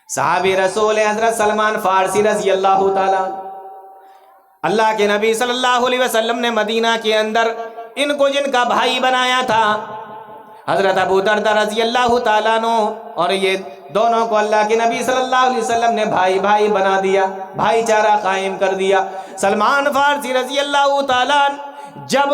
صحابی رسول حضرت سلمان فارسی رضی اللہ تعالیٰ، اللہ کے نبی صلی اللہ علیہ وسلم نے مدینہ کے اندر ان کو جن کا بھائی بنایا تھا، حضرت ابو دردہ رضی اللہ تعالیٰ عنہ، اور یہ دونوں کو اللہ کے نبی صلی اللہ علیہ وسلم نے بھائی بھائی بنا دیا، بھائی چارہ قائم کر دیا۔ سلمان فارسی رضی اللہ تعالیٰ عنہ جب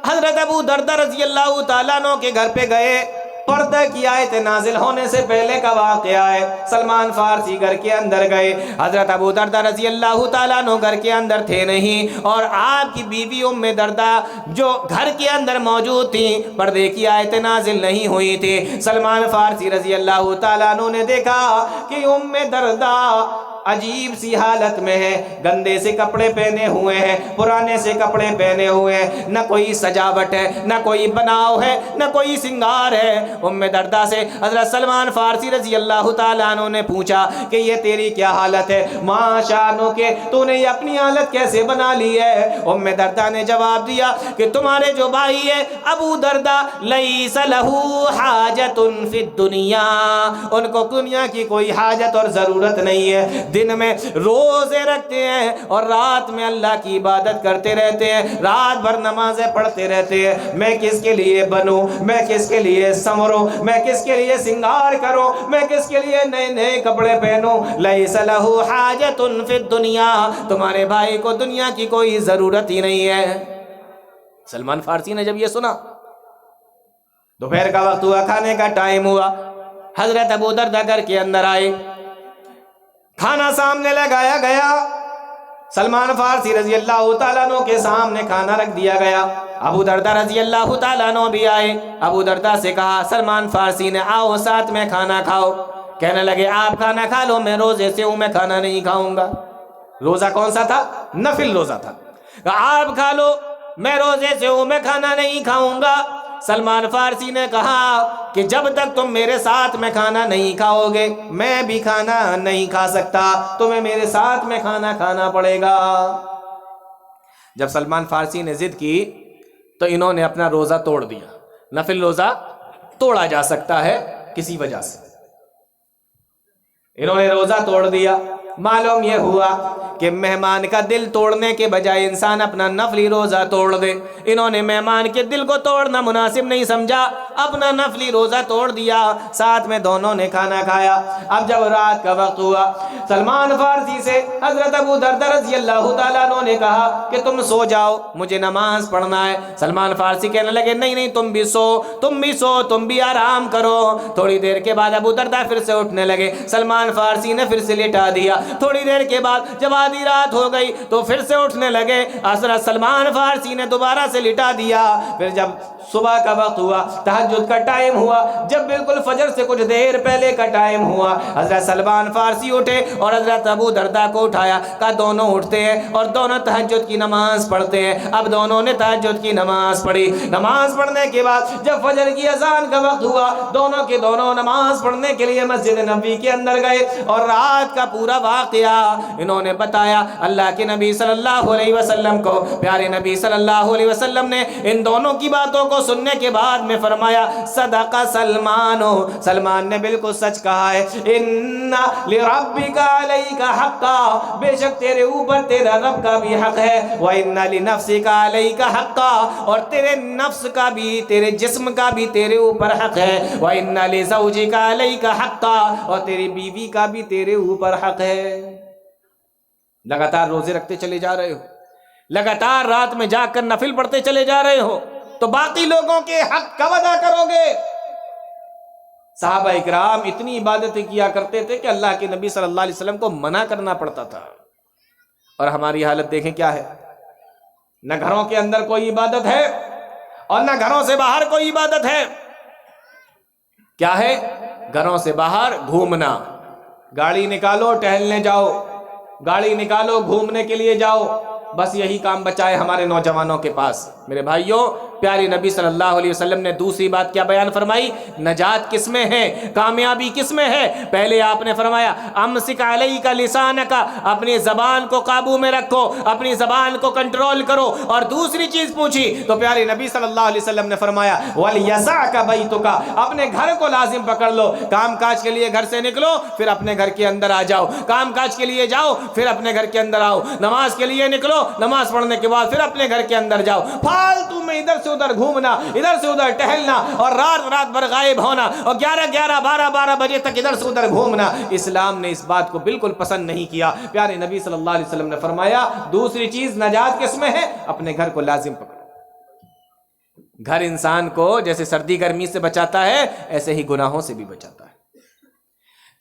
حضرت ابو دردہ رضی اللہ تعالیٰ عنہ کے گھر پہ گئے، پردہ کی آیت نازل ہونے سے پہلے کا واقعہ ہے، سلمان فارسی گھر کے اندر گئے، حضرت ابو دردہ رضی اللہ تعالیٰ عنہ گھر کے اندر تھے نہیں، اور آپ کی بیوی ام دردہ جو گھر کے اندر موجود تھیں، پردے کی آیت نازل نہیں ہوئی تھی۔ سلمان فارسی رضی اللہ تعالیٰ عنہ نے دیکھا کہ ام دردہ عجیب سی حالت میں ہے، گندے سے کپڑے پہنے ہوئے ہیں، پرانے سے کپڑے پہنے ہوئے ہیں، نہ کوئی سجاوٹ ہے، نہ کوئی بناؤ ہے، نہ کوئی سنگار ہے۔ ام دردہ سے حضرت سلمان فارسی رضی اللہ تعالیٰ عنہ نے پوچھا کہ یہ تیری کیا حالت ہے، ماں شانو کے تو نے یہ اپنی حالت کیسے بنا لی ہے؟ ام دردہ نے جواب دیا کہ تمہارے جو بھائی ہے ابو دردہ، لیس لہو حاجت فی الدنیا، ان کو دنیا کی کوئی حاجت اور ضرورت نہیں ہے، دن میں روزے رکھتے ہیں اور رات میں اللہ کی عبادت کرتے رہتے ہیں، رات بھر نمازیں پڑھتے رہتے ہیں، میں کس کے لیے بنوں، میں کس کے لیے سنوروں، میں کس کے لیے سنگار کروں، میں کس کے لیے نئے نئے کپڑے پہنوں؟ لیس لہو حاجت فی الدنیا، تمہارے بھائی کو دنیا کی کوئی ضرورت ہی نہیں ہے۔ سلمان فارسی نے جب یہ سنا، دوپہر کا وقت ہوا، کھانے کا ٹائم ہوا، حضرت ابو دردہ گھر کے اندر آئے، کھانا سامنے لگایا گیا، سلمان فارسی رضی اللہ تعالیٰ عنہ کے سامنے کھانا رکھ دیا گیا، ابو دردہ رضی اللہ تعالیٰ عنہ بھی آئے، ابو دردہ سے کہا، سلمان فارسی نے آؤ ساتھ میں کھانا کھاؤ، کہنے لگے آپ کھانا کھا لو، میں روزے سے ہوں، میں کھانا نہیں کھاؤں گا۔ روزہ کون سا تھا؟ نفل روزہ تھا۔ آپ کھا لو، میں روزے سے ہوں، میں کھانا نہیں کھاؤں گا۔ سلمان فارسی نے کہا کہ جب تک تم میرے ساتھ میں کھانا نہیں کھاؤ گے میں بھی کھانا نہیں کھا سکتا، تمہیں میرے ساتھ میں کھانا کھانا پڑے گا۔ جب سلمان فارسی نے ضد کی تو انہوں نے اپنا روزہ توڑ دیا۔ نفل روزہ توڑا جا سکتا ہے کسی وجہ سے، انہوں نے روزہ توڑ دیا۔ معلوم یہ ہوا کہ مہمان کا دل توڑنے کے بجائے انسان اپنا نفلی روزہ توڑ دے، انہوں نے مہمان کے دل کو توڑنا مناسب نہیں سمجھا، اپنا نفلی روزہ توڑ دیا، ساتھ میں دونوں نے کھانا کھایا۔ اب جب رات کا وقت ہوا، سلمان فارسی سے حضرت ابو دردہ رضی اللہ تعالیٰ عنہ نے کہا کہ تم سو جاؤ، مجھے نماز پڑھنا ہے۔ سلمان فارسی کہنے لگے نہیں نہیں، تم بھی سو، تم بھی سو، تم بھی آرام کرو۔ تھوڑی دیر کے بعد ابو دردہ پھر سے اٹھنے لگے، سلمان فارسی نے پھر سے لٹا دیا۔ تھوڑی دیر کے بعد جب آدھی رات ہو گئی تو پھر سے اٹھنے لگے، حضرت سلمان فارسی نے دوبارہ سے لٹا دیا۔ پھر جب صبح کا وقت ہوا، تہجد کا ٹائم ہوا، جب بالکل فجر سے کچھ دیر پہلے کا ٹائم ہوا، حضرت سلمان فارسی اٹھے اور حضرت ابو دردہ کو اٹھایا، کہا دونوں اٹھتے ہیں اور دونوں تہجد کی نماز پڑھتے ہیں۔ اب دونوں نے تہجد کی نماز پڑھی، نماز پڑھنے کے بعد جب فجر کی اذان کا وقت ہوا، دونوں کے دونوں نماز پڑھنے کے لیے مسجد نبوی کے اندر گئے، اور رات کا پورا واقعہ انہوں نے بتایا اللہ کے نبی صلی اللہ علیہ وسلم کو۔ پیارے نبی صلی اللہ علیہ وسلم نے ان دونوں کی باتوں کو سننے کے بعد میں فرمایا صدق سلمان، سلمان نے بالکل سچ کہا ہے، ان لربک علیک حقا، بے شک تیرے اوپر تیرا رب کا بھی حق ہے، وان لنفسک علیک حقا، اور تیرے نفس کا بھی، تیرے جسم کا بھی تیرے اوپر حق ہے، وان لزوجک علیک حقا، اور تیری بیوی کا بھی تیرے اوپر حق ہے۔ لگاتار روزے رکھتے چلے جا رہے ہو، لگاتار رات میں جا کر نفل پڑھتے چلے جا رہے ہو، تو باقی لوگوں کے حق کب ادا کرو گے؟ صحابہ اکرام اتنی عبادتیں کیا کرتے تھے کہ اللہ کے نبی صلی اللہ علیہ وسلم کو منع کرنا پڑتا تھا، اور ہماری حالت دیکھیں کیا ہے۔ نہ گھروں کے اندر کوئی عبادت ہے اور نہ گھروں سے باہر کوئی عبادت ہے۔ کیا ہے؟ گھروں سے باہر گھومنا، گاڑی نکالو ٹہلنے جاؤ، گاڑی نکالو گھومنے کے لیے جاؤ، بس یہی کام بچا ہے ہمارے نوجوانوں کے پاس۔ میرے بھائیوں، پیارے نبی صلی اللہ علیہ وسلم نے دوسری بات کیا بیان فرمائی؟ نجات کس میں ہے، کامیابی کس میں ہے؟ پہلے آپ نے فرمایا امسک علیک لسانک، اپنی زبان کو قابو میں رکھو، اپنی زبان کو کنٹرول کرو، اور دوسری چیز پوچھی تو پیارے نبی صلی اللہ علیہ وسلم نے فرمایا وَلْيَسَعْكَ بَيْتُكَ، اپنے گھر کو لازم پکڑ لو، کام کاج کے لیے گھر سے نکلو پھر اپنے گھر کے اندر آ جاؤ، کام کاج کے لیے جاؤ پھر اپنے گھر کے اندر آؤ، نماز کے لیے نکلو، نماز پڑھنے کے بعد پھر اپنے گھر کے اندر جاؤ، فالتو میں ادھر سے ادھر گھومنا، ادھر سے ادھر ٹہلنا، اور رات بھر غائب ہونا، اور 11 بجے تک ادھر سے ادھر گھومنا، اسلام نے اس بات کو بالکل پسند نہیں کیا۔ پیارے نبی صلی اللہ علیہ وسلم نے فرمایا دوسری چیز نجات کس میں ہے؟ اپنے گھر کو لازم پکڑو۔ گھر انسان کو جیسے سردی گرمی سے بچاتا ہے ایسے ہی گناہوں سے بھی بچاتا ہے۔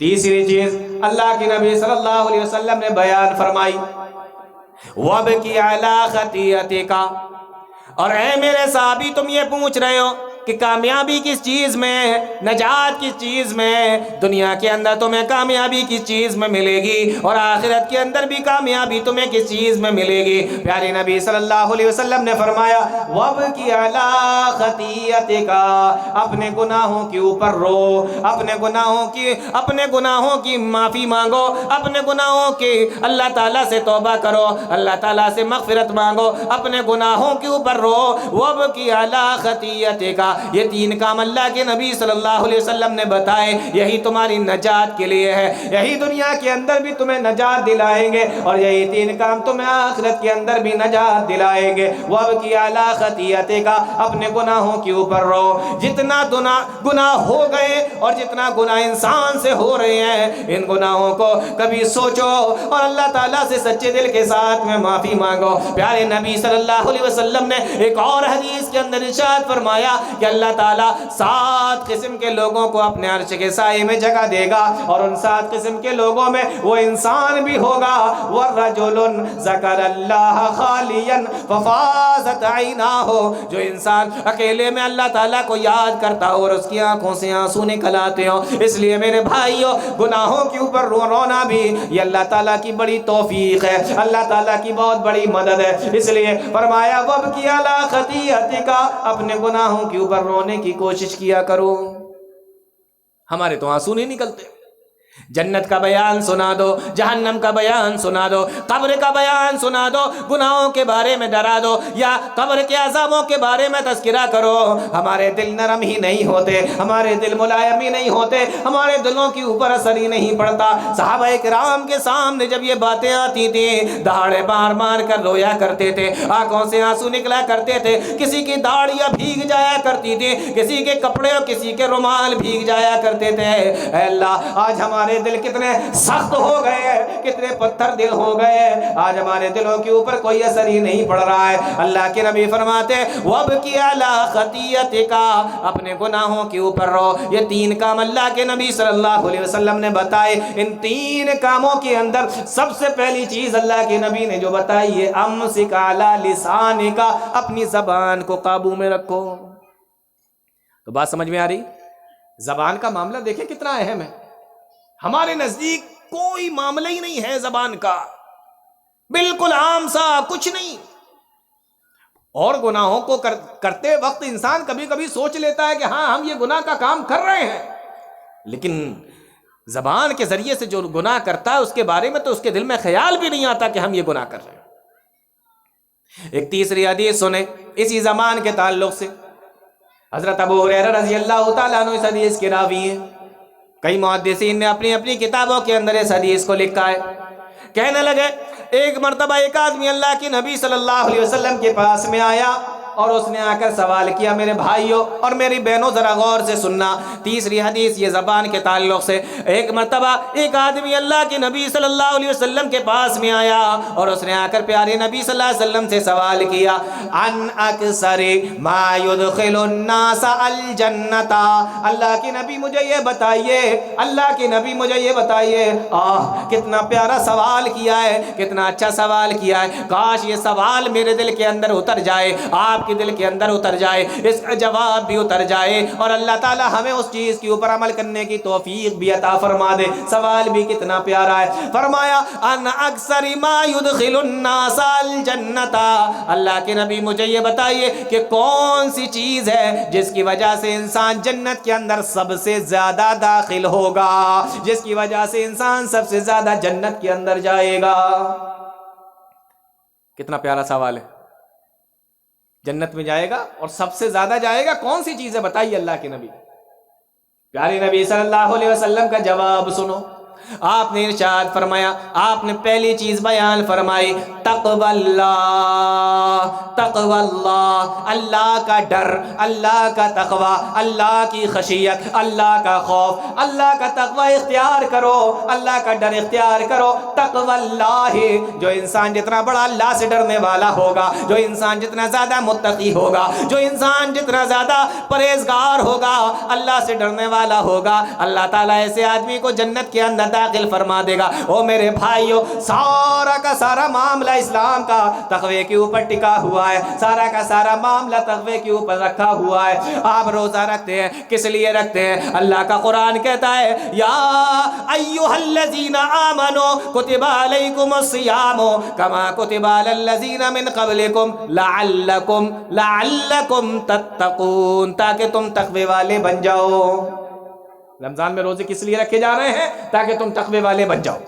تیسری چیز اللہ کے نبی صلی اللہ علیہ وسلم نے بیان فرمائی وَابْكِ عَلَىٰ خَطِيئَتِكَ، اور اے میرے صحابی تم یہ پوچھ رہے ہو کہ کامیابی کس چیز میں ہے، نجات کس چیز میں ہے؟ دنیا کے اندر تمہیں کامیابی کس چیز میں ملے گی، اور آخرت کے اندر بھی کامیابی تمہیں کس چیز میں ملے گی؟ پیارے نبی صلی اللہ علیہ وسلم نے فرمایا وَابْكِ عَلَىٰ خَطِيئَتِكَ، اپنے گناہوں کے اوپر رو، اپنے گناہوں کی معافی مانگو، اپنے گناہوں کی اللہ تعالیٰ سے توبہ کرو، اللہ تعالیٰ سے مغفرت مانگو، اپنے گناہوں کے اوپر رو۔ وَابْكِ عَلَىٰ خَطِيئَتِكَ، یہ تین کام اللہ کے نبی صلی اللہ علیہ وسلم نے بتائے، یہی تمہاری نجات کے لیے ہے، یہی دنیا کے اندر بھی تمہیں نجات دلائیں گے، اور یہی تین کام تمہیں آخرت کے اندر بھی نجات دلائیں گے۔ وَابْكِ عَلَىٰ خَطِيئَتِكَ، اپنے گناہوں کے اوپر رو۔ جتنا گناہ ہو گئے اور جتنا گناہ انسان سے ہو رہے ہیں، ان گناہوں کو کبھی سوچو اور اللہ تعالیٰ سے سچے دل کے ساتھ میں معافی مانگو۔ پیارے نبی صلی اللہ علیہ وسلم نے ایک اور حدیث کے اندر ارشاد فرمایا کہ اللہ تعالیٰ 7 قسم کے لوگوں کو اپنے عرش کے سائے میں جگہ دے گا، اور ان 7 قسم کے لوگوں میں وہ انسان بھی ہوگا وَرَجُلٌ ذَكَرَ اللَّهَ خَالِيًا فَفَاضَتْ عَيْنَاهُ، جو انسان اکیلے میں اللہ تعالیٰ کو یاد کرتا ہو اور اس کی آنکھوں سے آنسو نکل آتے ہو۔ اس لیے میرے بھائیو، گناہوں کے اوپر رونا بھی یہ اللہ تعالیٰ کی بڑی توفیق ہے، اللہ تعالیٰ کی بہت بڑی مدد ہے۔ اس لیے فرمایا وَابْكِ عَلَىٰ خَطِيئَتِكَ، اپنے گناہوں کے اوپر رونے کی کوشش کیا کرو۔ ہمارے تو آنسو نہیں نکلتے۔ جنت کا بیان سنا دو، جہنم کا بیان سنا دو، قبر کا بیان سنا دو، گناہوں کے بارے میں ڈرا دو، یا قبر کے عذابوں کے بارے میں تذکرہ کرو، ہمارے دل نرم ہی نہیں ہوتے، ہمارے دل ملائم ہی نہیں ہوتے، ہمارے دلوں کے اوپر اثر ہی نہیں پڑتا۔ صحابہ کرام کے سامنے جب یہ باتیں آتی تھیں دہاڑے مار کر رویا کرتے تھے، آنکھوں سے آنسو نکلا کرتے تھے، کسی کی داڑیاں بھیگ جایا کرتی تھی، کسی کے کپڑے اور کسی کے رومال بھیگ جایا کرتے تھے۔ اے اللہ، آج ہمارے دل کتنے سخت ہو گئے ہیں، کتنے پتھر دل ہو گئے ہیں، آج ہمارے دلوں کے اوپر کوئی اثر ہی نہیں پڑ رہا ہے۔ اللہ کے نبی فرماتے وَابْكِ عَلَىٰ خَطِيئَتِكَ، اپنے گناہوں کے اوپر رو۔ یہ 3 کام اللہ کے نبی صلی اللہ علیہ وسلم نے بتائے۔ ان 3 کاموں کے اندر سب سے پہلی چیز اللہ کے نبی نے جو بتائی ہے امسک علی لسانک، اپنی زبان کو قابو میں رکھو۔ تو بات سمجھ میں آ رہی؟ زبان کا معاملہ دیکھیں کتنا اہم ہے۔ ہمارے نزدیک کوئی معاملہ ہی نہیں ہے زبان کا، بالکل عام سا کچھ نہیں۔ اور گناہوں کو کرتے وقت انسان کبھی کبھی سوچ لیتا ہے کہ ہاں ہم یہ گناہ کا کام کر رہے ہیں، لیکن زبان کے ذریعے سے جو گناہ کرتا ہے اس کے بارے میں تو اس کے دل میں خیال بھی نہیں آتا کہ ہم یہ گناہ کر رہے ہیں۔ ایک تیسری حدیث سنیں اسی زمان کے تعلق سے، حضرت ابو ہریرہ رضی اللہ تعالیٰ عنہ اس حدیث کے راوی ہیں۔ کئی محدثین نے اپنی اپنی کتابوں کے اندر اس حدیث کو لکھا ہے۔ کہنے لگے ایک مرتبہ ایک آدمی اللہ کے نبی صلی اللہ علیہ وسلم کے پاس میں آیا اور اس نے آ کر سوال کیا، میرے بھائیوں اور میری بہنوں ذرا غور سے سننا، تیسری حدیث یہ زبان کے تعلق سے۔ ایک مرتبہ ایک آدمی اللہ کے نبی صلی اللہ علیہ وسلم کے پاس میں آیا اور اس نے آ کر پیارے نبی صلی اللہ علیہ وسلم سے سوال کیا، ان اکثر ما يدخل الناس الجنت، اللہ کے نبی مجھے یہ بتائیے، اللہ کے نبی مجھے یہ بتائیے۔ کتنا پیارا سوال کیا ہے، کتنا اچھا سوال کیا ہے، کاش یہ سوال میرے دل کے اندر اتر جائے۔ آپ کے دل کے اندر اتر جائے، اس کا جواب بھی اتر جائے، اور اللہ تعالی ہمیں اس چیز کے اوپر عمل کرنے کی توفیق بھی عطا فرما دے۔ سوال بھی کتنا پیارا ہے، فرمایا ان اکثر ما يدخل الناس الجنت، اللہ کے نبی مجھے یہ بتائیے کہ کون سی چیز ہے جس کی وجہ سے انسان جنت کے اندر سب سے زیادہ داخل ہوگا، جس کی وجہ سے انسان سب سے زیادہ جنت کے اندر جائے گا؟ کتنا پیارا سوال ہے، جنت میں جائے گا اور سب سے زیادہ جائے گا، کون سی چیز ہے بتائیے اللہ کے نبی۔ پیارے نبی صلی اللہ علیہ وسلم کا جواب سنو، آپ نے ارشاد فرمایا، آپ نے پہلی چیز بیان فرمائی، تقوی اللہ، تقوی اللہ، اللہ کا ڈر، اللہ کا تقوی، اللہ کی خشیت، اللہ کا خوف، اللہ کا تقوی اختیار کرو، اللہ کا ڈر اختیار کرو۔ تقوی اللہ، جو انسان جتنا بڑا اللہ سے ڈرنے والا ہوگا، جو انسان جتنا زیادہ متقی ہوگا، جو انسان جتنا زیادہ پرہیزگار ہوگا، اللہ سے ڈرنے والا ہوگا، اللہ تعالیٰ ایسے آدمی کو جنت کے اندر داخل فرما دے گا۔ او میرے بھائیو، سارا کا سارا معاملہ اسلام کا تقوی کے اوپر ٹکا ہوا ہے، سارا کا سارا معاملہ تقوی کے اوپر رکھا ہوا ہے۔ آپ روزہ رکھتے ہیں، کس لیے رکھتے ہیں؟ اللہ کا قرآن کہتا ہے، یا ایھا الذین آمنوا کتب علیکم الصیام کما کتب علی الذین من قبلکم لعلکم تتقون، تاکہ تم تقوی والے بن جاؤ۔ رمضان میں روزے کس لیے رکھے جا رہے ہیں؟ تاکہ تم تقوی والے بن جاؤ۔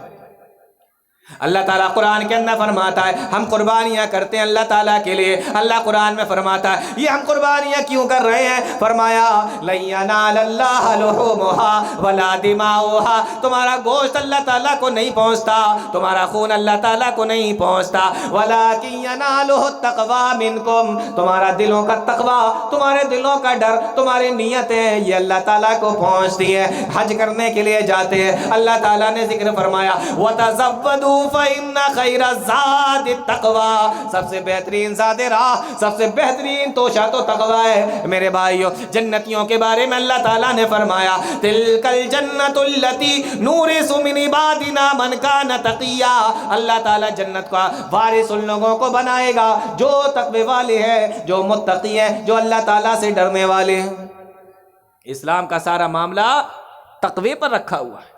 اللہ تعالیٰ قرآن کے اندر فرماتا ہے ہم قربانیاں کرتے ہیں اللہ تعالیٰ کے لیے۔ اللہ قرآن میں فرماتا ہے یہ ہم قربانیاں کیوں کر رہے ہیں؟ فرمایا لن ینال اللہ لحومها ولا دماؤها، تمہارا گوشت اللہ تعالیٰ کو نہیں پہنچتا، تمہارا خون اللہ تعالیٰ کو نہیں پہنچتا، ولکن ینالہ التقوی منکم، تمہارا دلوں کا تقوی، تمہارے دلوں کا ڈر، تمہاری نیتیں یہ اللہ تعالیٰ کو پہنچتی ہے۔ حج کرنے کے لیے جاتے ہیں، اللہ تعالیٰ نے ذکر فرمایا وتزودوا فإن خیر الزاد التقوی، سب سے بہترین زاد راہ، سب سے بہترین توشہ تو تقوی ہے۔ میرے بھائیو، جنتیوں کے بارے میں اللہ تعالیٰ نے فرمایا تلک الجنت التی نورث من عبادنا من کان تقیا، اللہ تعالیٰ جنت کا وارث ان لوگوں کو بنائے گا جو تقوی والے ہیں، جو متقی ہیں، جو اللہ تعالیٰ سے ڈرنے والے ہیں۔ اسلام کا سارا معاملہ تقوی پر رکھا ہوا ہے۔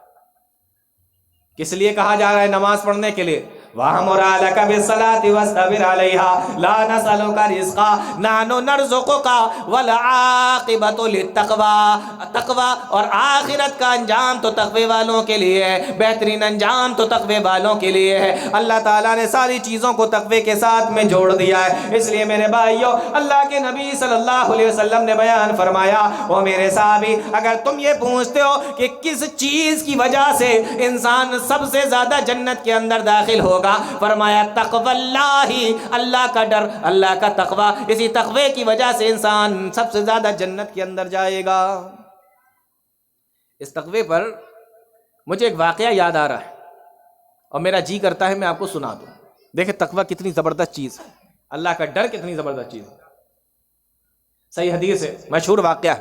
کس لیے کہا جا رہا ہے نماز پڑھنے کے لیے؟ وَأْمُرْ أَهْلَكَ بِالصَّلَاةِ وَاصْطَبِرْ عَلَيْهَا لَا نَسْأَلُكَ رِزْقًا نَحْنُ نَرْزُقُكَ وَالْعَاقِبَةُ لِلتَّقْوَىٰ، تقوی اور آخرت کا انجام تو تقوی والوں کے لیے ہے، بہترین انجام تو تقوی والوں کے لیے ہے۔ اللہ تعالیٰ نے ساری چیزوں کو تقوی کے ساتھ میں جوڑ دیا ہے۔ اس لیے میرے بھائیو، اللہ کے نبی صلی اللہ علیہ وسلم نے بیان فرمایا، او میرے صحابی، اگر تم یہ پوچھتے ہو کہ کس چیز کی وجہ سے انسان سب سے زیادہ جنت کے اندر داخل ہوگا، فرمایا تقوی اللہ، اللہ کا ڈر، اللہ کا تقوی، اسی تقوی کی وجہ سے انسان سب سے زیادہ جنت کے اندر جائے گا۔ اس تقوی پر مجھے ایک واقعہ یاد آ رہا ہے اور میرا جی کرتا ہے میں آپ کو سنا دوں۔ دیکھیں تقوی کتنی زبردست چیز ہے، اللہ کا ڈر کتنی زبردست چیز ہے۔ صحیح حدیث ہے، مشہور واقعہ،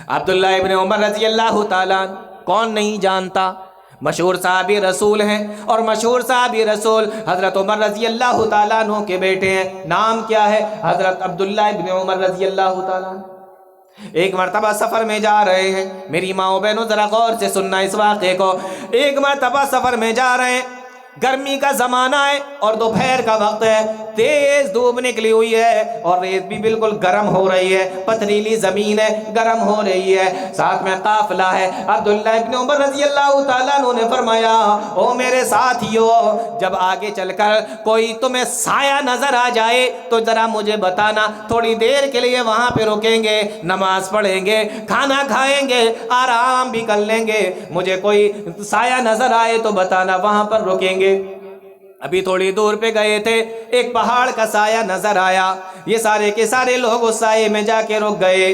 عبداللہ ابن عمر رضی اللہ تعالیٰ، کون نہیں جانتا، مشہور صحابی رسول ہیں، اور مشہور صحابی رسول حضرت عمر رضی اللہ تعالیٰ عنہ کے بیٹے ہیں۔ نام کیا ہے؟ حضرت عبداللہ ابن عمر رضی اللہ تعالیٰ عنہ۔ ایک مرتبہ سفر میں جا رہے ہیں، میری ماں و بہنوں ذرا غور سے سننا اس واقعے کو۔ ایک مرتبہ سفر میں جا رہے ہیں، گرمی کا زمانہ ہے اور دوپہر کا وقت ہے، تیز دھوپ نکلی ہوئی ہے اور ریت بھی بالکل گرم ہو رہی ہے، پتھریلی زمین ہے، گرم ہو رہی ہے، ساتھ میں قافلہ ہے۔ عبداللہ ابن عمر رضی اللہ تعالیٰ عنہ نے فرمایا او میرے ساتھیو، جب آگے چل کر کوئی تمہیں سایہ نظر آ جائے تو ذرا مجھے بتانا، تھوڑی دیر کے لیے وہاں پہ رکیں گے، نماز پڑھیں گے، کھانا کھائیں گے، آرام بھی کر لیں گے، مجھے کوئی سایہ نظر آئے تو بتانا، وہاں پر رکیں گے۔ ابھی تھوڑی دور پہ گئے تھے، ایک پہاڑ کا سایہ نظر آیا، یہ سارے کے سارے لوگ اس سائے میں جا کے رک گئے،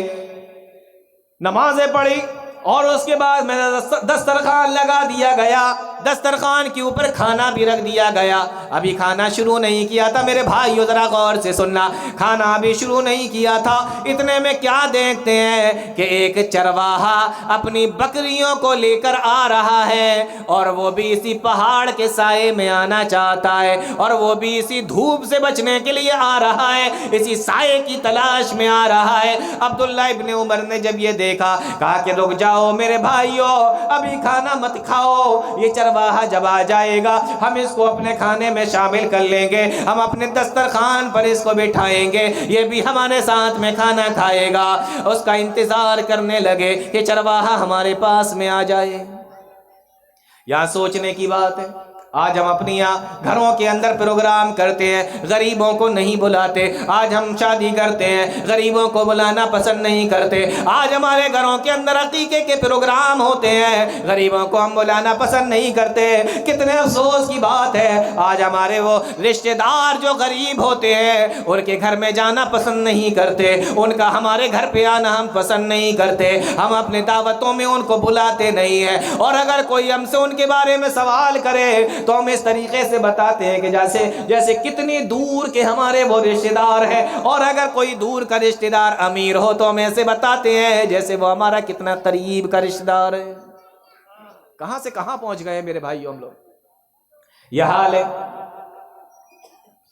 نمازیں پڑھی، اور اس کے بعد میں دسترخوان لگا دیا گیا، دسترخوان کے اوپر کھانا بھی رکھ دیا گیا۔ ابھی کھانا شروع نہیں کیا تھا میرے بھائیو، ذرا غور سے سننا، کھانا ابھی شروع نہیں کیا تھا، اتنے میں کیا دیکھتے ہیں کہ ایک چرواہا اپنی بکریوں کو لے کر آ رہا ہے، اور وہ بھی اسی پہاڑ کے سائے میں آنا چاہتا ہے، اور وہ بھی اسی دھوپ سے بچنے کے لیے آ رہا ہے، اسی سائے کی تلاش میں آ رہا ہے۔ عبداللہ ابن عمر نے جب یہ دیکھا، کہا کہ رک جاؤ میرے بھائیو، ابھی کھانا مت کھاؤ، یہ چرواہا جب آ جائے گا ہم اس کو اپنے کھانے میں شامل کر لیں گے، ہم اپنے دسترخوان پر اس کو بٹھائیں گے، یہ بھی ہمارے ساتھ میں کھانا کھائے گا۔ اس کا انتظار کرنے لگے کہ چرواہا ہمارے پاس میں آ جائے۔ یہاں سوچنے کی بات ہے، آج ہم اپنی گھروں کے اندر پروگرام کرتے ہیں، غریبوں کو نہیں بلاتے۔ آج ہم شادی کرتے ہیں، غریبوں کو بلانا پسند نہیں کرتے۔ آج ہمارے گھروں کے اندر عقیقے کے پروگرام ہوتے ہیں، غریبوں کو ہم بلانا پسند نہیں کرتے۔ کتنے افسوس کی بات ہے، آج ہمارے وہ رشتہ دار جو غریب ہوتے ہیں ان کے گھر میں جانا پسند نہیں کرتے، ان کا ہمارے گھر پہ آنا ہم پسند نہیں کرتے، ہم اپنے دعوتوں میں ان کو بلاتے نہیں ہیں، اور اگر کوئی ہم سے ان کے بارے میں سوال کرے تو ہم اس طریقے سے بتاتے ہیں کہ جیسے کتنی دور کے ہمارے وہ رشتہ دار ہیں، اور اگر کوئی دور کا رشتہ دار امیر ہو تو ہم ایسے بتاتے ہیں جیسے وہ ہمارا کتنا قریب کا رشتہ دار ہے۔ کہاں سے کہاں پہنچ گئے میرے بھائیوں ہم لوگ۔ یہ حال ہے،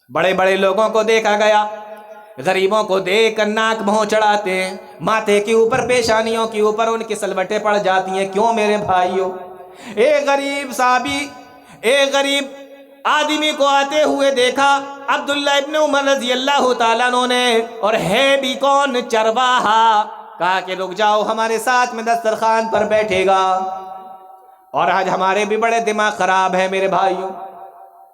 بڑے بڑے لوگوں کو دیکھا گیا، غریبوں کو دیکھ کر ناک منہ چڑھاتے ہیں، ماتھے کے اوپر پیشانیوں کے اوپر ان کی سلوٹیں پڑ جاتی ہیں۔ کیوں میرے بھائیوں؟ ایک غریب صحابی ایک غریب آدمی کو آتے ہوئے دیکھا عبداللہ ابن عمر رضی اللہ تعالیٰ عنہ نے، اور ہے بھی کون؟ چرواہا۔ کہا کہ رک جاؤ، ہمارے ساتھ میں دسترخوان پر بیٹھے گا۔ اور آج ہمارے بھی بڑے دماغ خراب ہیں میرے بھائیوں،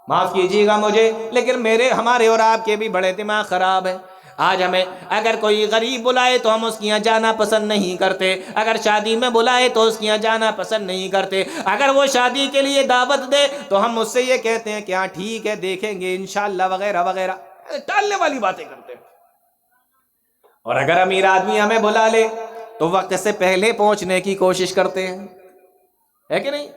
معاف کیجیے گا مجھے، لیکن ہمارے اور آپ کے بھی بڑے دماغ خراب ہیں۔ آج ہمیں اگر کوئی غریب بلائے تو ہم اس کی یہاں جانا پسند نہیں کرتے، اگر شادی میں بلائے تو اس کی یہاں جانا پسند نہیں کرتے، اگر وہ شادی کے لیے دعوت دے تو ہم اس سے یہ کہتے ہیں کہ ہاں ٹھیک ہے دیکھیں گے انشاءاللہ وغیرہ وغیرہ، ٹالنے والی باتیں کرتے ہیں۔ اور اگر امیر آدمی ہمیں بلا لے تو وقت سے پہلے پہنچنے کی کوشش کرتے ہیں، ہے کہ نہیں؟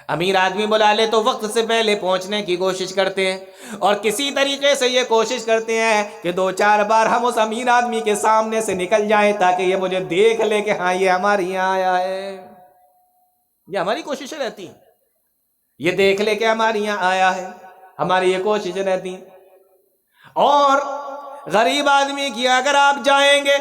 امیر آدمی بلا لے تو وقت سے پہلے پہنچنے کی کوشش کرتے ہیں، اور کسی طریقے سے یہ کوشش کرتے ہیں کہ 2-4 بار ہم اس امیر آدمی کے سامنے سے نکل جائیں تاکہ یہ مجھے دیکھ لے کہ ہاں یہ ہمارے یہاں آیا ہے۔ یہ ہماری کوششیں رہتی ہیں، یہ دیکھ لے کہ ہمارے یہاں آیا ہے، ہماری یہ کوششیں رہتی ہیں۔ اور غریب آدمی کی اگر آپ جائیں گے،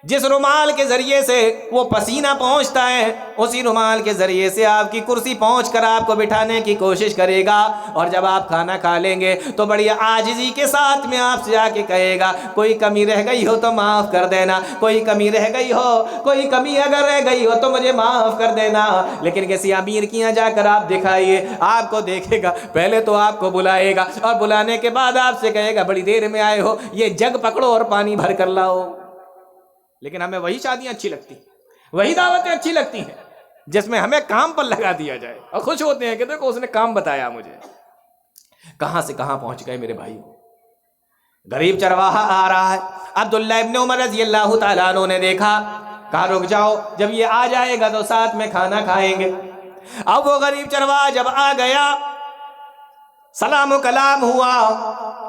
جس رومال کے ذریعے سے وہ پسینہ پہنچتا ہے اسی رومال کے ذریعے سے آپ کی کرسی پہنچ کر آپ کو بٹھانے کی کوشش کرے گا، اور جب آپ کھانا کھا لیں گے تو بڑی عاجزی کے ساتھ میں آپ سے جا کے کہے گا کوئی کمی رہ گئی ہو تو معاف کر دینا، کوئی کمی رہ گئی ہو، کوئی کمی اگر رہ گئی ہو تو مجھے معاف کر دینا۔ لیکن کسی امیر کے یہاں جا کر آپ دکھائیے، آپ کو دیکھے گا، پہلے تو آپ کو بلائے گا، اور بلانے کے بعد آپ سے کہے گا بڑی دیر میں آئے ہو، یہ جگ پکڑو اور پانی بھر کر لاؤ۔ لیکن ہمیں وہی شادیاں اچھی لگتی ہیں، وہی دعوتیں اچھی لگتی ہیں جس میں ہمیں کام پر لگا دیا جائے، اور خوش ہوتے ہیں کہ دیکھو اس نے کام بتایا مجھے۔ کہاں سے کہاں پہنچ گئے میرے بھائی۔ غریب چرواہا آ رہا ہے، عبداللہ ابن عمر رضی اللہ تعالیٰ عنہ نے دیکھا، کہا رک جاؤ، جب یہ آ جائے گا تو ساتھ میں کھانا کھائیں گے۔ اب وہ غریب چرواہا جب آ گیا، سلام و کلام ہوا،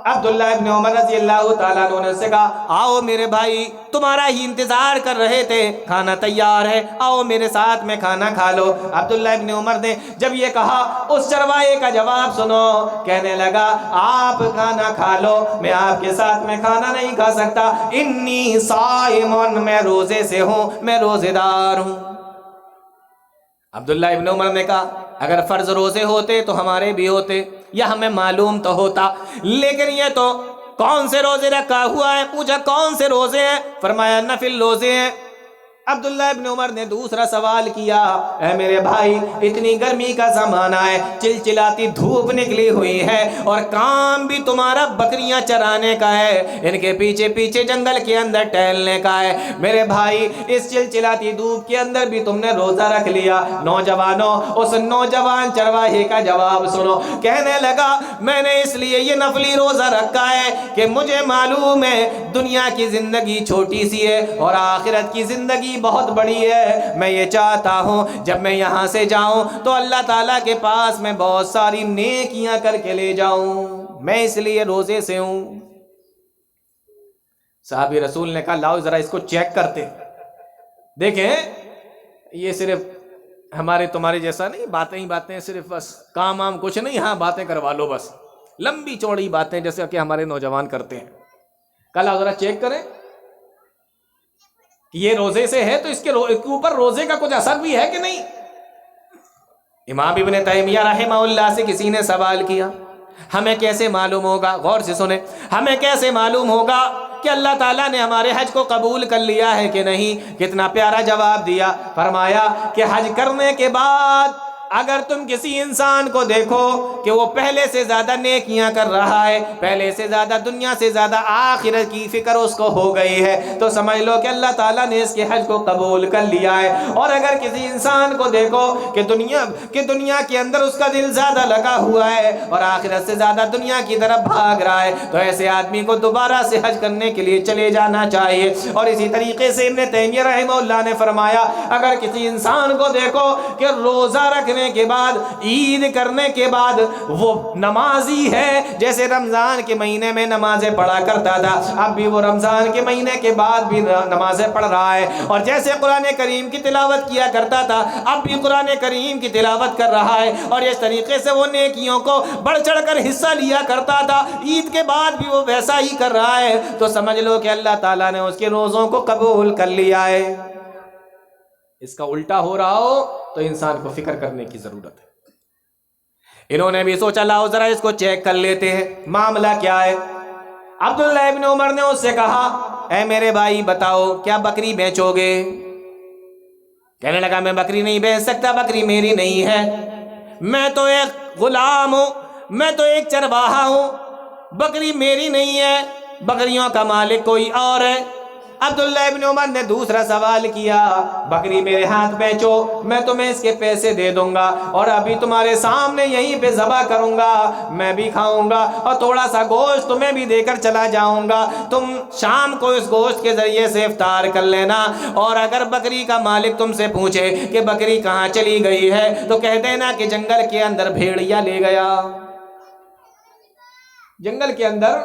عبداللہ ابن عمر رضی اللہ تعالیٰ عنہ نے سے کہا آؤ میرے بھائی، تمہارا ہی انتظار کر رہے تھے، کھانا تیار ہے، آؤ میرے ساتھ میں کھانا کھا لو۔ عبداللہ ابن عمر نے جب یہ کہا اس چرواہے کا جواب سنو، کہنے لگا آپ کھانا کھا لو، میں آپ کے ساتھ میں کھانا نہیں کھا سکتا، انی صائم، میں روزے سے ہوں، میں روزے دار ہوں۔ عبداللہ ابن عمر نے کہا اگر فرض روزے ہوتے تو ہمارے بھی ہوتے، یا ہمیں معلوم تو ہوتا، لیکن یہ تو کون سے روزے رکھا ہوا ہے؟ پوچھا کون سے روزے ہیں؟ فرمایا نفل روزے ہیں۔ عبداللہ ابن عمر نے دوسرا سوال کیا، اے میرے بھائی اتنی گرمی کا زمانہ ہے، چلچلاتی دھوپ نکلی ہوئی ہے، اور کام بھی تمہارا بکریاں چرانے کا ہے، ان کے پیچھے پیچھے جنگل کے اندر ٹہلنے کا ہے، میرے بھائی اس چلچلاتی دھوپ کے اندر بھی تم نے روزہ رکھ لیا۔ نوجوانوں، اس نوجوان چرواہے کا جواب سنو، کہنے لگا میں نے اس لیے یہ نفلی روزہ رکھا ہے کہ مجھے معلوم ہے دنیا کی زندگی چھوٹی سی ہے اور آخرت کی زندگی زندگی بہت بڑی ہے، میں یہ چاہتا ہوں جب میں یہاں سے جاؤں تو اللہ تعالیٰ کے پاس میں بہت ساری نیکیاں کر کے لے جاؤں، میں اس لیے روزے سے ہوں۔ صحابی رسول نے کہا لاؤ ذرا اس کو چیک کرتے، دیکھیں یہ صرف ہمارے تمہارے جیسا نہیں، باتیں ہی باتیں، صرف بس کام وام کچھ نہیں، ہاں باتیں کروا لو بس، لمبی چوڑی باتیں جیسے کہ ہمارے نوجوان کرتے ہیں۔ کل ذرا چیک کریں کہ یہ روزے سے ہے تو اس کے اوپر روزے کا کچھ اثر بھی ہے کہ نہیں۔ امام ابن تیمیہ رحمہ اللہ سے کسی نے سوال کیا ہمیں کیسے معلوم ہوگا، غور سے سنیں، ہمیں کیسے معلوم ہوگا کہ اللہ تعالیٰ نے ہمارے حج کو قبول کر لیا ہے کہ نہیں؟ کتنا پیارا جواب دیا، فرمایا کہ حج کرنے کے بعد اگر تم کسی انسان کو دیکھو کہ وہ پہلے سے زیادہ نیکیاں کر رہا ہے، پہلے سے زیادہ دنیا سے زیادہ آخرت کی فکر اس کو ہو گئی ہے، تو سمجھ لو کہ اللہ تعالیٰ نے اس کے حج کو قبول کر لیا ہے۔ اور اگر کسی انسان کو دیکھو کہ دنیا کے اندر اس کا دل زیادہ لگا ہوا ہے اور آخرت سے زیادہ دنیا کی طرف بھاگ رہا ہے، تو ایسے آدمی کو دوبارہ سے حج کرنے کے لیے چلے جانا چاہیے۔ اور اسی طریقے سے ابن تیمیہ رحمہ اللہ نے فرمایا اگر کسی انسان کو دیکھو کہ روزہ رکھنے کے بعد، عید کرنے کے بعد وہ نمازی ہے، جیسے رمضان کے مہینے میں نمازیں پڑھا کرتا تھا، اب بھی وہ رمضان کے مہینے کے بعد بھی نمازیں پڑھ رہا ہے، اور جیسے قرآن کریم کی تلاوت کیا کرتا تھا اب بھی قرآن کریم کی تلاوت کر رہا ہے، اور اس طریقے سے وہ نیکیوں کو بڑھ چڑھ کر حصہ لیا کرتا تھا، عید کے بعد بھی وہ ویسا ہی کر رہا ہے، تو سمجھ لو کہ اللہ تعالیٰ نے اس کے روزوں کو قبول کر لیا ہے۔ اس کا الٹا ہو رہا ہو تو انسان کو فکر کرنے کی ضرورت ہے۔ انہوں نے بھی سوچا لاؤ ذرا اس کو چیک کر لیتے ہیں معاملہ کیا ہے۔ عبداللہ ابن عمر نے اس سے کہا اے میرے بھائی بتاؤ کیا بکری بیچو گے؟ کہنے لگا میں بکری نہیں بیچ سکتا، بکری میری نہیں ہے، میں تو ایک غلام ہوں، میں تو ایک چرواہا ہوں، بکری میری نہیں ہے، بکریوں کا مالک کوئی اور ہے۔ عبداللہ ابن عمر نے دوسرا سوال کیا بکری میرے ہاتھ بیچو، میں تمہیں اس کے پیسے دے دوں گا اور ابھی تمہارے سامنے یہیں پہ ذبح کروں گا، میں بھی کھاؤں گا اور تھوڑا سا گوشت تمہیں بھی دے کر چلا جاؤں گا، تم شام کو اس گوشت کے ذریعے سے افطار کر لینا، اور اگر بکری کا مالک تم سے پوچھے کہ بکری کہاں چلی گئی ہے تو کہہ دینا کہ جنگل کے اندر بھیڑیا لے گیا۔ جنگل کے اندر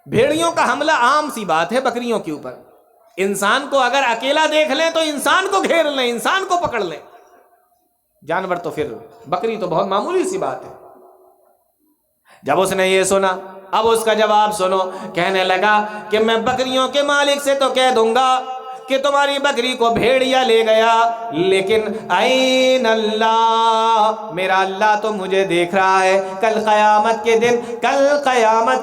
بھیڑیوں کا حملہ عام سی بات ہے بکریوں کے اوپر، انسان کو اگر اکیلا دیکھ لیں تو انسان کو گھیر لیں، انسان کو پکڑ لیں، جانور تو پھر بکری تو بہت معمولی سی بات ہے۔ جب اس نے یہ سنا اب اس کا جواب سنو، کہنے لگا کہ میں بکریوں کے مالک سے تو کہہ دوں گا کہ تمہاری بکری کو بھیڑیا لے گیا، لیکن این اللہ، میرا اللہ تو مجھے دیکھ رہا ہے، کل قیامت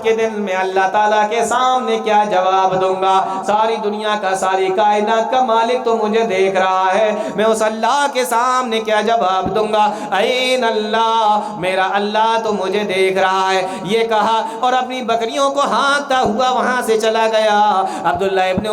کے دن میں اللہ تعالیٰ کے سامنے کیا جواب دوں گا، ساری دنیا کا ساری کائنات کا مالک تو مجھے دیکھ رہا ہے، میں اس اللہ کے سامنے کیا جواب دوں گا، این اللہ، میرا اللہ تو مجھے دیکھ رہا ہے، یہ کہا اور اپنی بکریوں کو ہانکتا ہوا وہاں سے چلا گیا۔ عبداللہ ابن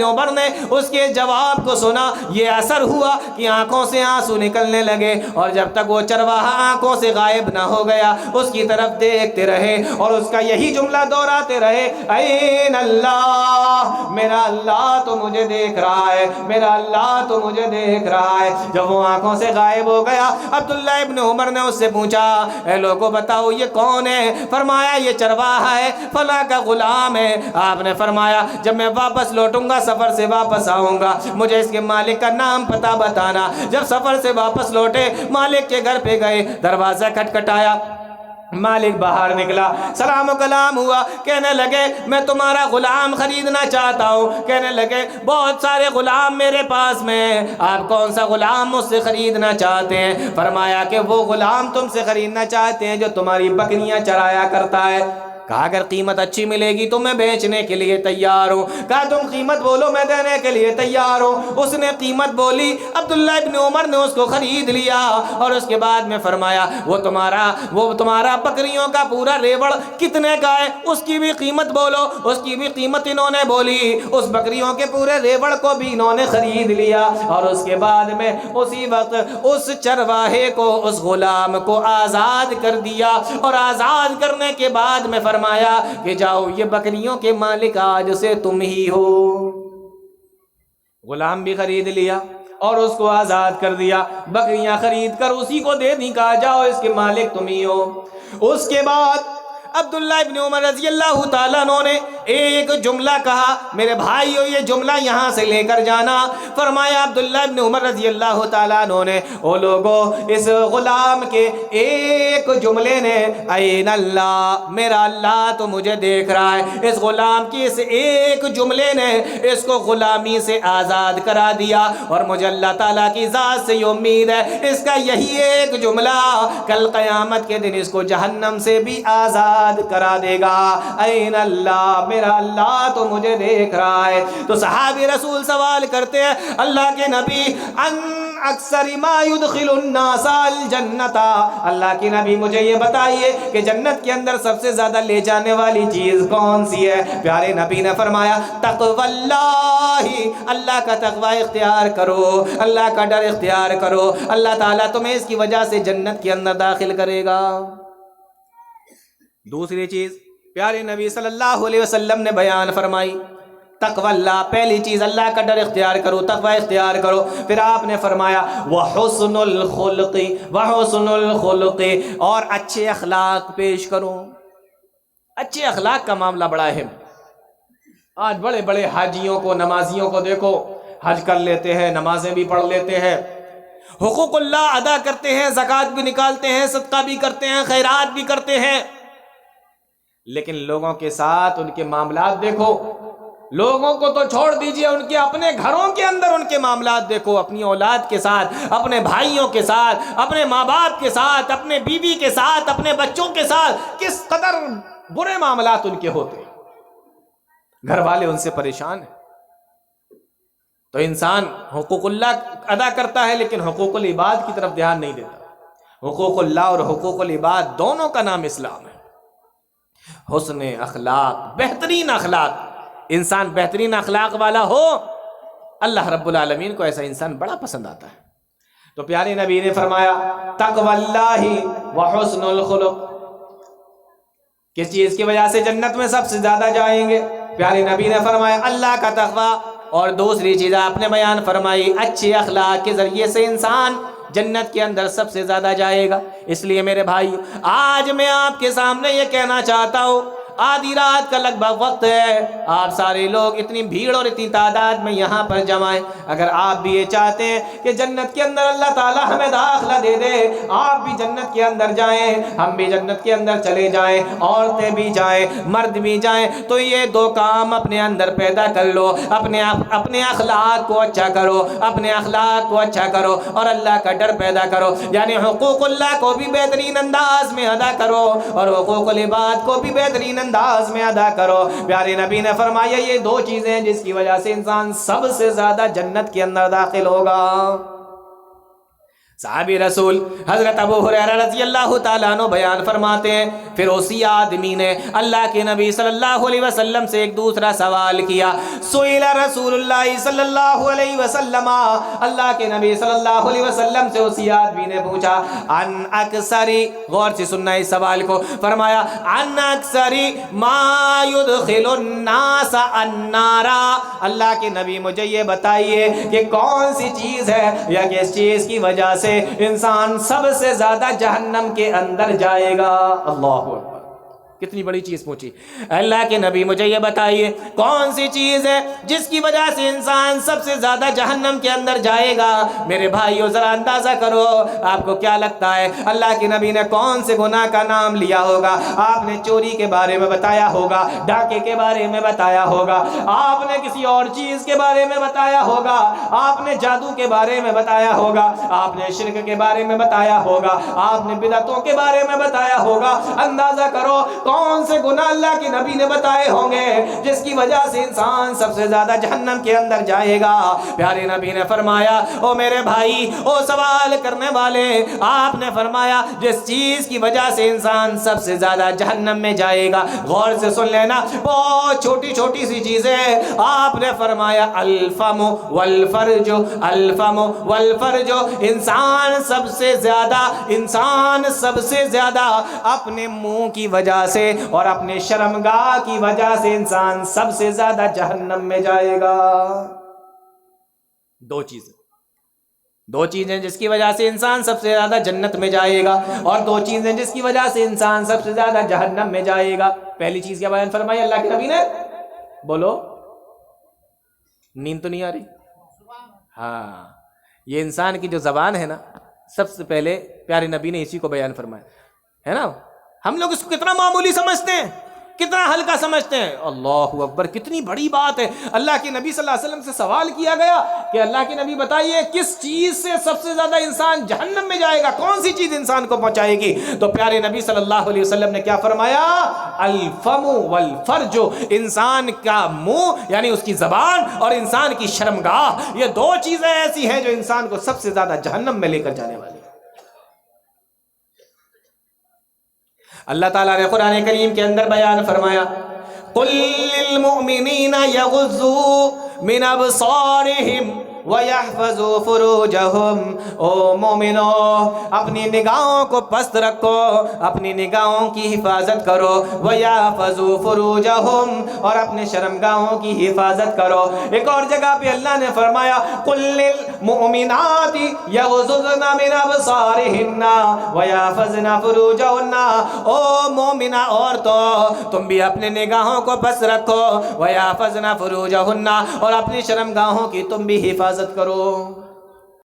عمر نے اس کے جواب کو سنا، یہ اثر ہوا کہ آنکھوں سے آنسو نکلنے لگے، اور جب تک وہ چرواہا آنکھوں سے غائب نہ ہو گیا اس کی طرف دیکھتے رہے اور اس کا یہی جملہ دہراتے رہے، این اللہ، میرا اللہ تو مجھے دیکھ رہا ہے، میرا اللہ تو مجھے دیکھ رہا ہے۔ جب وہ آنکھوں سے غائب ہو گیا عبداللہ ابن عمر نے اس سے پوچھا اے لوگوں بتاؤ یہ کون ہے؟ فرمایا یہ چرواہا ہے، فلاں کا غلام ہے۔ آپ نے فرمایا جب میں واپس لوٹوں گا، سفر سے واپس آؤں گا، مجھے اس کے مالک کا نام پتہ بتانا۔ جب سفر سے واپس لوٹے مالک کے گھر پہ گئے، دروازہ کھٹکھٹایا، مالک باہر نکلا، سلام و کلام ہوا، کہنے لگے میں تمہارا غلام خریدنا چاہتا ہوں، کہنے لگے بہت سارے غلام میرے پاس میں، آپ کون سا غلام مجھ سے خریدنا چاہتے ہیں؟ فرمایا کہ وہ غلام تم سے خریدنا چاہتے ہیں جو تمہاری بکریاں چرایا کرتا ہے۔ کہا اگر قیمت اچھی ملے گی تو میں بیچنے کے لیے تیار ہوں۔ کہا تم قیمت بولو میں دینے کے لیے تیار ہوں۔ اس نے قیمت بولی، عبداللہ ابن عمر نے اس کو خرید لیا، اور اس کے بعد میں فرمایا وہ تمہارا بکریوں کا پورا ریوڑ کتنے کا ہے اس کی بھی قیمت بولو۔ اس کی بھی قیمت انہوں نے بولی، اس بکریوں کے پورے ریوڑ کو بھی انہوں نے خرید لیا، اور اس کے بعد میں اسی وقت اس چرواہے کو، اس غلام کو آزاد کر دیا، اور آزاد کرنے کے بعد میں فرمایا کہ جاؤ یہ بکریوں کے مالک آج سے تم ہی ہو۔ غلام بھی خرید لیا اور اس کو آزاد کر دیا، بکریاں خرید کر اسی کو دے دی، کہا جاؤ اس کے مالک تم ہی ہو۔ اس کے بعد عبداللہ ابن عمر رضی اللہ تعالیٰ عنہ نے ایک جملہ کہا، میرے بھائیو یہ جملہ یہاں سے لے کر جانا۔ فرمایا عبداللہ ابن عمر رضی اللہ تعالیٰ عنہ نے، او لوگو اس غلام کے ایک جملے نے، این اللہ، میرا اللہ تو مجھے دیکھ رہا ہے، اس غلام کی اس ایک جملے نے اس کو غلامی سے آزاد کرا دیا، اور مجھے اللہ تعالیٰ کی ذات سے یہ امید ہے اس کا یہی ایک جملہ کل قیامت کے دن اس کو جہنم سے بھی آزاد کرا دے گا۔ این اللہ، میرا اللہ تو مجھے دیکھ رہا ہے۔ تو صحابی رسول سوال کرتے ہیں، اللہ کے نبی، ان اکثر ما يدخل الناس الجنت، اللہ کے نبی مجھے یہ بتائیے کہ جنت کے اندر سب سے زیادہ لے جانے والی چیز کون سی ہے؟ پیارے نبی نے فرمایا تقوی اللہ، اللہ کا تقوی اختیار کرو، اللہ کا ڈر اختیار کرو، اللہ تعالیٰ تمہیں اس کی وجہ سے جنت کے اندر داخل کرے گا۔ دوسری چیز پیارے نبی صلی اللہ علیہ وسلم نے بیان فرمائی، تقوی اللہ، پہلی چیز اللہ کا ڈر اختیار کرو، تقوی اختیار کرو۔ پھر آپ نے فرمایا وحسن الخلق، وحسن الخلق، اور اچھے اخلاق پیش کرو۔ اچھے اخلاق کا معاملہ بڑا اہم۔ آج بڑے بڑے حاجیوں کو، نمازیوں کو دیکھو، حج کر لیتے ہیں، نمازیں بھی پڑھ لیتے ہیں، حقوق اللہ ادا کرتے ہیں، زکوٰۃ بھی نکالتے ہیں، صدقہ بھی کرتے ہیں، خیرات بھی کرتے ہیں، لیکن لوگوں کے ساتھ ان کے معاملات دیکھو۔ لوگوں کو تو چھوڑ دیجئے، ان کے اپنے گھروں کے اندر ان کے معاملات دیکھو، اپنی اولاد کے ساتھ، اپنے بھائیوں کے ساتھ، اپنے ماں باپ کے ساتھ، اپنے بیوی کے ساتھ، اپنے بچوں کے ساتھ کس قدر برے معاملات ان کے ہوتے ہیں۔ گھر والے ان سے پریشان ہیں۔ تو انسان حقوق اللہ ادا کرتا ہے لیکن حقوق العباد کی طرف دھیان نہیں دیتا۔ حقوق اللہ اور حقوق العباد دونوں کا نام اسلام ہے۔ حسن اخلاق، بہترین اخلاق، انسان بہترین اخلاق والا ہو، اللہ رب العالمین کو ایسا انسان بڑا پسند آتا ہے۔ تو پیارے نبی نے فرمایا تقوی اللہ وحسن الخلق، کس چیز کی وجہ سے جنت میں سب سے زیادہ جائیں گے؟ پیارے نبی نے فرمایا اللہ کا تقوی، اور دوسری چیز آپ نے بیان فرمائی اچھے اخلاق کے ذریعے سے انسان جنت کے اندر سب سے زیادہ جائے گا۔ اس لیے میرے بھائی آج میں آپ کے سامنے یہ کہنا چاہتا ہوں، آدھی رات کا لگ بھگ وقت ہے، آپ سارے لوگ اتنی بھیڑ اور اتنی تعداد میں یہاں پر جمع ہیں۔ اگر آپ بھی یہ چاہتے ہیں کہ جنت کے اندر اللہ تعالی ہمیں داخلہ دے دے، آپ بھی جنت کے اندر جائیں، ہم بھی جنت کے اندر چلے جائیں، عورتیں بھی جائیں، مرد بھی جائیں، تو یہ دو کام اپنے اندر پیدا کر لو۔ اپنے اخلاق کو اچھا کرو، اپنے اخلاق کو اچھا کرو، اور اللہ کا ڈر پیدا کرو، یعنی حقوق اللہ کو بھی بہترین انداز میں ادا کرو اور حقوق العباد کو بھی بہترین انداز میں ادا کرو۔ پیارے نبی نے فرمایا یہ دو چیزیں ہیں جس کی وجہ سے انسان سب سے زیادہ جنت کے اندر داخل ہوگا۔ صحابی رسول حضرت ابو ہریرہ رضی اللہ تعالیٰ عنہ بیان فرماتے ہیں، پھر اسی آدمی نے اللہ کے نبی صلی اللہ علیہ وسلم سے ایک دوسرا سوال کیا، سئل رسول اللہ صلی اللہ علیہ وسلم، اللہ کے نبی صلی اللہ علیہ وسلم سے اسی آدمی نے پوچھا، ان اکثری، غور سے سننا اس سوال کو، فرمایا ان اکثری ما يدخل الناس النار، اللہ کے نبی مجھے یہ بتائیے کہ کون سی چیز ہے یا کس چیز کی وجہ سے انسان سب سے زیادہ جہنم کے اندر جائے گا۔ اللہ اکبر، کتنی بڑی چیز پوچھی۔ اللہ کے نبی مجھے یہ بتائیے کون سی چیز ہے جس کی وجہ سے انسان سب سے زیادہ جہنم کے اندر جائے گا۔ میرے بھائیو ذرا اندازہ کرو، آپ کو کیا لگتا ہے اللہ کے نبی نے کون سے گناہ کا نام لیا ہوگا؟ آپ نے چوری کے بارے میں بتایا ہوگا، ڈاکے کے بارے میں بتایا ہوگا، آپ نے کسی اور چیز کے بارے میں بتایا ہوگا، آپ نے جادو کے بارے میں بتایا ہوگا، آپ نے شرک کے بارے میں بتایا ہوگا، آپ نے بدعتوں کے بارے میں بتایا ہوگا۔ اندازہ کرو کون سے گناہ اللہ کے نبی نے بتائے ہوں گے جس کی وجہ سے انسان سب سے زیادہ جہنم کے اندر جائے گا۔ پیارے نبی نے فرمایا، او میرے بھائی، او سوال کرنے والے، آپ نے فرمایا جس چیز کی وجہ سے انسان سب سے زیادہ جہنم میں جائے گا، غور سے سن لینا، بہت چھوٹی چھوٹی سی چیزیں، آپ نے فرمایا الفم والفرج، الفم والفرج، انسان سب سے زیادہ اپنے منہ کی وجہ سے اور اپنے شرمگاہ کی وجہ سے انسان سب سے زیادہ جہنم میں جائے گا۔ دو چیزیں جس کی وجہ سے انسان سب سے زیادہ جنت میں جائے گا، اور دو چیزیں جس کی وجہ سے انسان سب سے زیادہ جہنم میں جائے گا۔ پہلی چیز کیا بیان فرمائی اللہ کے نبی نے؟ بولو، نیند تو نہیں آ رہی؟ ہاں، یہ انسان کی جو زبان ہے نا، سب سے پہلے پیارے نبی نے اسی کو بیان فرمایا ہے نا۔ ہم لوگ اس کو کتنا معمولی سمجھتے ہیں، کتنا ہلکا سمجھتے ہیں۔ اللہ اکبر، کتنی بڑی بات ہے۔ اللہ کے نبی صلی اللہ علیہ وسلم سے سوال کیا گیا کہ اللہ کے نبی بتائیے کس چیز سے سب سے زیادہ انسان جہنم میں جائے گا، کون سی چیز انسان کو پہنچائے گی؟ تو پیارے نبی صلی اللہ علیہ وسلم نے کیا فرمایا؟ الفم والفرج، انسان کا منہ یعنی اس کی زبان اور انسان کی شرمگاہ، یہ دو چیزیں ایسی ہیں جو انسان کو سب سے زیادہ جہنم میں لے کر جانے والی ہیں۔ اللہ تعالیٰ نے قرآن کریم کے اندر بیان فرمایا قُلْ لِلْمُؤْمِنِينَ يَغُضُّوا مِنْ أَبْصَارِهِمْ وَيَحْفَظُوا فُرُوجَهُمْ، او مومنو اپنی نگاہوں کو پست رکھو، اپنی نگاہوں کی حفاظت کرو، وَيَحْفَظُوا فُرُوجَهُمْ، اور اپنے شرمگاہوں کی حفاظت کرو۔ ایک اور جگہ پہ اللہ نے فرمایا قُلْ لِلْمُؤْمِنَاتِ يَغْضُضْنَ مِنْ أَبْصَارِهِنَّ وَيَحْفَظْنَ فُرُوجَهُنَّ، او مومنہ عورتوں تم بھی اپنے نگاہوں کو پست رکھو، وَيَحْفَظْنَ فُرُوجَهُنَّ، اور اپنی شرمگاہوں کی تم بھی حفاظت کرو۔